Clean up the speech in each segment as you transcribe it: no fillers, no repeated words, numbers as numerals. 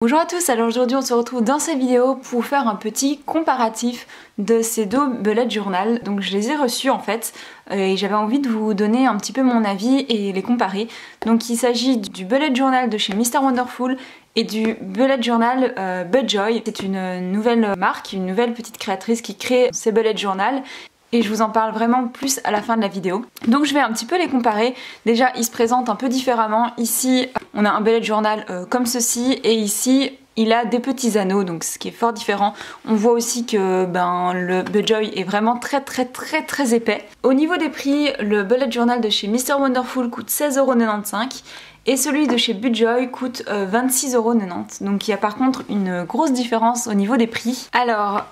Bonjour à tous, alors aujourd'hui on se retrouve dans cette vidéo pour faire un petit comparatif de ces deux bullet journal. Donc je les ai reçus en fait et j'avais envie de vous donner un petit peu mon avis et les comparer. Donc il s'agit du bullet journal de chez Mr Wonderful et du bullet journal Budjoy. C'est une nouvelle marque, une nouvelle petite créatrice qui crée ces bullet journal. Et je vous en parle vraiment plus à la fin de la vidéo. Donc je vais un petit peu les comparer. Déjà ils se présentent un peu différemment. Ici on a un bullet journal comme ceci et ici il a des petits anneaux, donc ce qui est fort différent. On voit aussi que le Budjoy est vraiment très épais. Au niveau des prix, le bullet journal de chez Mr Wonderful coûte 16,95 € et celui de chez Budjoy coûte 26,90 €. Donc il y a par contre une grosse différence au niveau des prix. Alors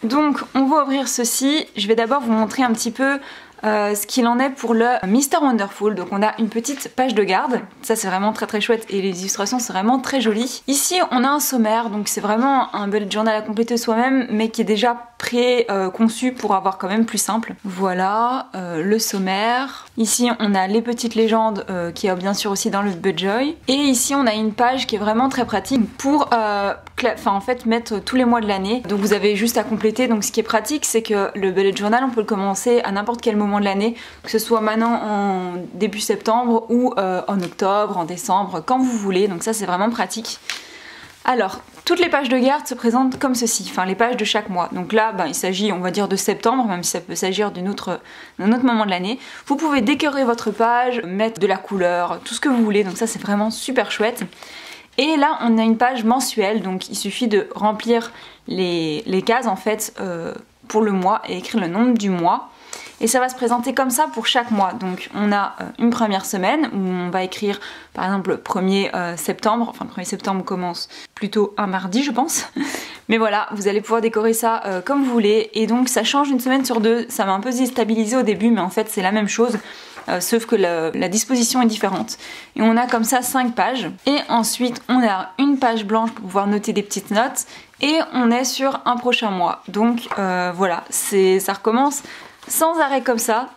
donc on va ouvrir ceci. Je vais d'abord vous montrer un petit peu ce qu'il en est pour le Mr Wonderful. Donc on a une petite page de garde, ça c'est vraiment très chouette et les illustrations c'est vraiment très joli. Ici on a un sommaire, donc c'est vraiment un bullet journal à compléter soi-même mais qui est déjà pré-conçu pour avoir quand même plus simple. Voilà le sommaire. Ici on a les petites légendes qui est bien sûr aussi dans le Budjoy. Et ici on a une page qui est vraiment très pratique pour en fait mettre tous les mois de l'année. Donc vous avez juste à compléter. Donc ce qui est pratique c'est que le bullet journal on peut le commencer à n'importe quel moment de l'année, que ce soit maintenant en début septembre ou en octobre, en décembre, quand vous voulez. Donc ça c'est vraiment pratique. Alors, toutes les pages de garde se présentent comme ceci, enfin les pages de chaque mois. Donc là, il s'agit, on va dire, de septembre, même si ça peut s'agir d'un autre moment de l'année. Vous pouvez décorer votre page, mettre de la couleur, tout ce que vous voulez, donc ça c'est vraiment super chouette. Et là, on a une page mensuelle, donc il suffit de remplir les cases en fait pour le mois et écrire le nombre du mois. Et ça va se présenter comme ça pour chaque mois. Donc on a une première semaine où on va écrire par exemple le 1er septembre. Enfin le 1er septembre commence plutôt un mardi je pense. Mais voilà, vous allez pouvoir décorer ça comme vous voulez. Et donc ça change une semaine sur deux. Ça m'a un peu déstabilisé au début mais en fait c'est la même chose. Sauf que la disposition est différente. Et on a comme ça 5 pages. Et ensuite on a une page blanche pour pouvoir noter des petites notes. Et on est sur un prochain mois. Donc voilà, ça recommence sans arrêt comme ça.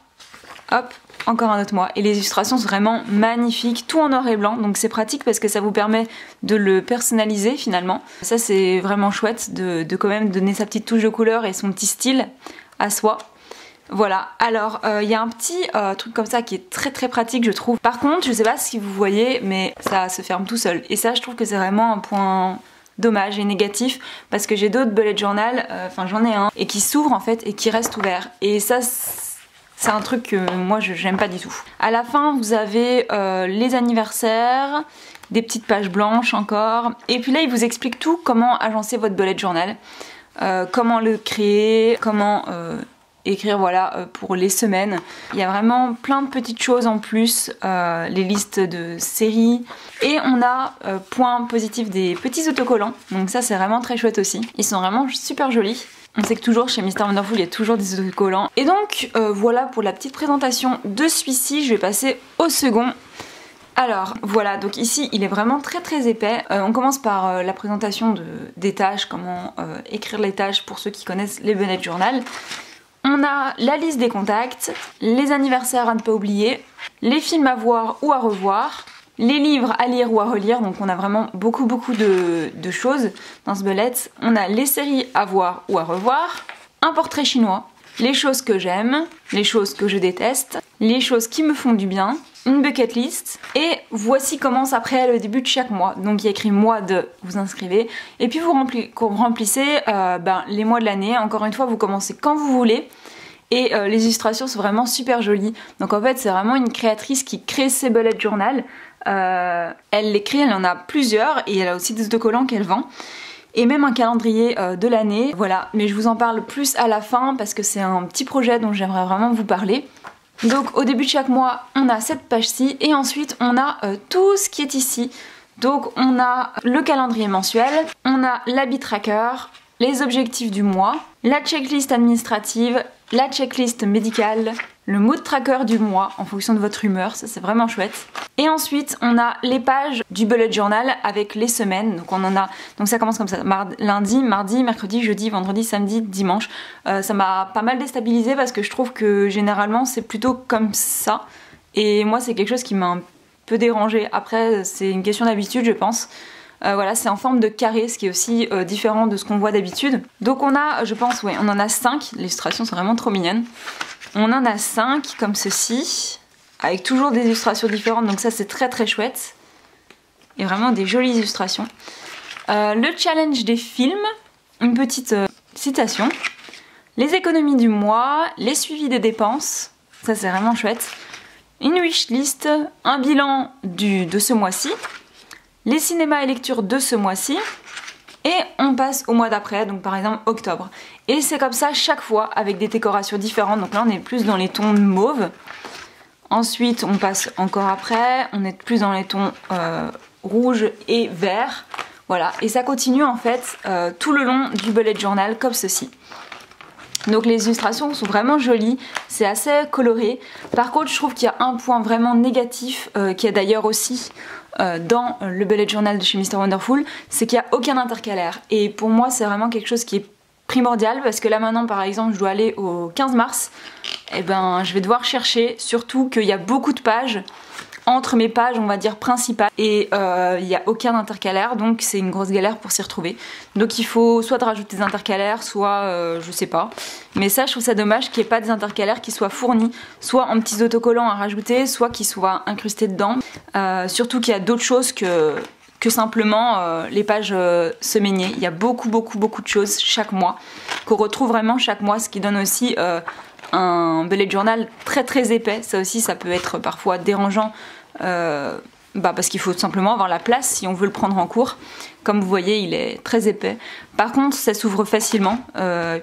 Hop, encore un autre mois. Et les illustrations sont vraiment magnifiques, tout en noir et blanc. Donc c'est pratique parce que ça vous permet de le personnaliser finalement. Ça c'est vraiment chouette de quand même donner sa petite touche de couleur et son petit style à soi. Voilà, alors il y a un petit truc comme ça qui est très pratique je trouve. Par contre, je sais pas si vous voyez, mais ça se ferme tout seul. Et ça je trouve que c'est vraiment un point dommage et négatif parce que j'ai d'autres bullet journal, enfin j'en ai un, et qui s'ouvre en fait et qui reste ouvert. Et ça c'est un truc que moi j'aime pas du tout. À la fin vous avez les anniversaires, des petites pages blanches encore. Et puis là il vous explique tout, comment agencer votre bullet journal, comment le créer, comment écrire voilà pour les semaines. Il y a vraiment plein de petites choses en plus, les listes de séries. Et on a point positif des petits autocollants, donc ça c'est vraiment très chouette aussi. Ils sont vraiment super jolis. On sait que toujours chez Mr Wonderful il y a toujours des autocollants. Et donc voilà pour la petite présentation de celui-ci. Je vais passer au second. Alors voilà, donc ici il est vraiment très épais. On commence par la présentation des tâches, comment écrire les tâches pour ceux qui connaissent les bullet journal. On a la liste des contacts, les anniversaires à ne pas oublier, les films à voir ou à revoir, les livres à lire ou à relire, donc on a vraiment beaucoup de choses dans ce bullet. On a les séries à voir ou à revoir, un portrait chinois, les choses que j'aime, les choses que je déteste, les choses qui me font du bien, une bucket list, et voici commence après le début de chaque mois. Donc il y a écrit mois de, vous inscrivez, et puis vous remplissez les mois de l'année. Encore une fois, vous commencez quand vous voulez, et les illustrations sont vraiment super jolies. Donc en fait c'est vraiment une créatrice qui crée ses bullet journal. Elle les crée, elle en a plusieurs, et elle a aussi des autocollants qu'elle vend. Et même un calendrier de l'année, voilà. Mais je vous en parle plus à la fin parce que c'est un petit projet dont j'aimerais vraiment vous parler. Donc au début de chaque mois, on a cette page-ci et ensuite on a tout ce qui est ici. Donc on a le calendrier mensuel, on a l'habit tracker, les objectifs du mois, la checklist administrative, la checklist médicale, le mood tracker du mois en fonction de votre humeur, ça c'est vraiment chouette. Et ensuite on a les pages du bullet journal avec les semaines, donc on en a, donc ça commence comme ça, lundi, mardi, mercredi, jeudi, vendredi, samedi, dimanche. Ça m'a pas mal déstabilisé parce que je trouve que généralement c'est plutôt comme ça, et moi c'est quelque chose qui m'a un peu dérangée. Après c'est une question d'habitude je pense. Voilà, c'est en forme de carré, ce qui est aussi différent de ce qu'on voit d'habitude. Donc on a, je pense, ouais, on en a 5. Les illustrations sont vraiment trop mignonnes. On en a 5 comme ceci, avec toujours des illustrations différentes, donc ça c'est très très chouette. Et vraiment des jolies illustrations. Le challenge des films, une petite citation. Les économies du mois, les suivis des dépenses, ça c'est vraiment chouette. Une wishlist, un bilan de ce mois-ci, les cinémas et lectures de ce mois-ci, et on passe au mois d'après, donc par exemple octobre. Et c'est comme ça chaque fois avec des décorations différentes, donc là on est plus dans les tons mauve. Ensuite on passe encore après, on est plus dans les tons rouge et vert. Voilà, et ça continue en fait tout le long du bullet journal comme ceci. Donc les illustrations sont vraiment jolies, c'est assez coloré. Par contre je trouve qu'il y a un point vraiment négatif qui est d'ailleurs aussi dans le bullet journal de chez Mr Wonderful, c'est qu'il n'y a aucun intercalaire. Et pour moi c'est vraiment quelque chose qui est primordial parce que là maintenant par exemple je dois aller au 15 mars, et ben je vais devoir chercher, surtout qu'il y a beaucoup de pages entre mes pages on va dire principales et il n'y a aucun intercalaire, donc c'est une grosse galère pour s'y retrouver. Donc il faut soit de rajouter des intercalaires, soit je sais pas, mais ça je trouve ça dommage qu'il n'y ait pas des intercalaires qui soient fournis, soit en petits autocollants à rajouter, soit qui soient incrustés dedans. Surtout qu'il y a d'autres choses que simplement les pages semainiers. Il y a beaucoup de choses chaque mois qu'on retrouve vraiment chaque mois, ce qui donne aussi un bullet journal très épais. Ça aussi ça peut être parfois dérangeant parce qu'il faut tout simplement avoir la place si on veut le prendre en cours. Comme vous voyez il est très épais. Par contre ça s'ouvre facilement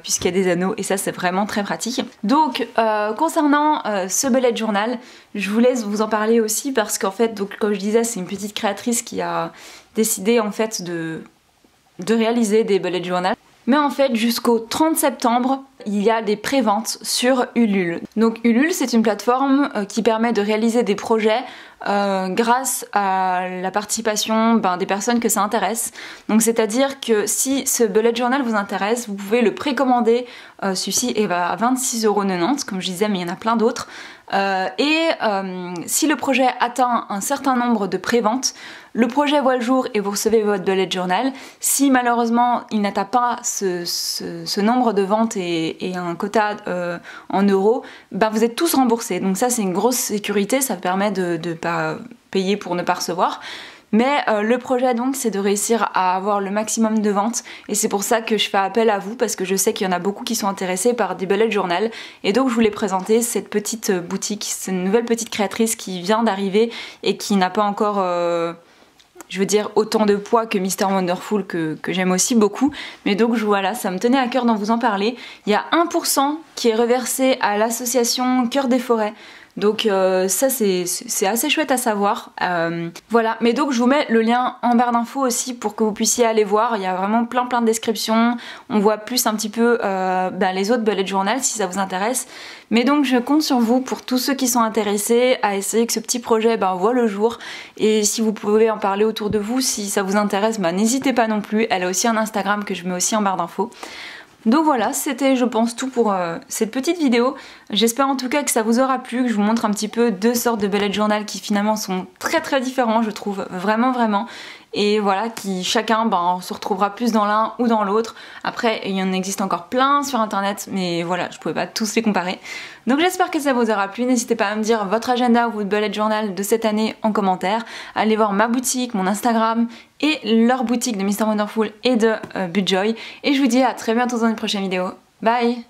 puisqu'il y a des anneaux et ça c'est vraiment très pratique. Donc concernant ce bullet journal, je voulais vous en parler aussi parce qu'en fait, donc, comme je disais, c'est une petite créatrice qui a décidé en fait de réaliser des bullet journals. Mais en fait jusqu'au 30 septembre il y a des préventes sur Ulule. Donc Ulule c'est une plateforme qui permet de réaliser des projets grâce à la participation des personnes que ça intéresse. Donc c'est à dire que si ce bullet journal vous intéresse, vous pouvez le précommander, celui-ci est à 26,90 € comme je disais, mais il y en a plein d'autres. Si le projet atteint un certain nombre de préventes, le projet voit le jour et vous recevez votre bullet journal. Si malheureusement il n'atteint pas ce nombre de ventes et un quota en euros, vous êtes tous remboursés. Donc ça c'est une grosse sécurité, ça permet de ne pas payer pour ne pas recevoir. Mais le projet donc c'est de réussir à avoir le maximum de ventes et c'est pour ça que je fais appel à vous parce que je sais qu'il y en a beaucoup qui sont intéressés par des bullet journal et donc je voulais présenter cette petite boutique, c'est une nouvelle petite créatrice qui vient d'arriver et qui n'a pas encore je veux dire autant de poids que Mr Wonderful que j'aime aussi beaucoup, mais donc voilà, ça me tenait à cœur d'en vous en parler. Il y a 1% qui est reversé à l'association Cœur des Forêts. Donc ça c'est assez chouette à savoir. Voilà, mais donc je vous mets le lien en barre d'infos aussi pour que vous puissiez aller voir. Il y a vraiment plein de descriptions. On voit plus un petit peu les autres bullet journal si ça vous intéresse. Mais donc je compte sur vous pour tous ceux qui sont intéressés à essayer que ce petit projet voit le jour. Et si vous pouvez en parler autour de vous, si ça vous intéresse, n'hésitez pas non plus. Elle a aussi un Instagram que je mets aussi en barre d'infos. Donc voilà, c'était je pense tout pour cette petite vidéo. J'espère en tout cas que ça vous aura plu, que je vous montre un petit peu deux sortes de bullet journal qui finalement sont très différents je trouve, vraiment. Et voilà, qui chacun se retrouvera plus dans l'un ou dans l'autre. Après il y en existe encore plein sur internet, mais voilà, je pouvais pas tous les comparer. Donc j'espère que ça vous aura plu, n'hésitez pas à me dire votre agenda ou votre bullet journal de cette année en commentaire. Allez voir ma boutique, mon Instagram et leur boutique de Mr Wonderful et de Budjoy. Et je vous dis à très bientôt dans une prochaine vidéo. Bye!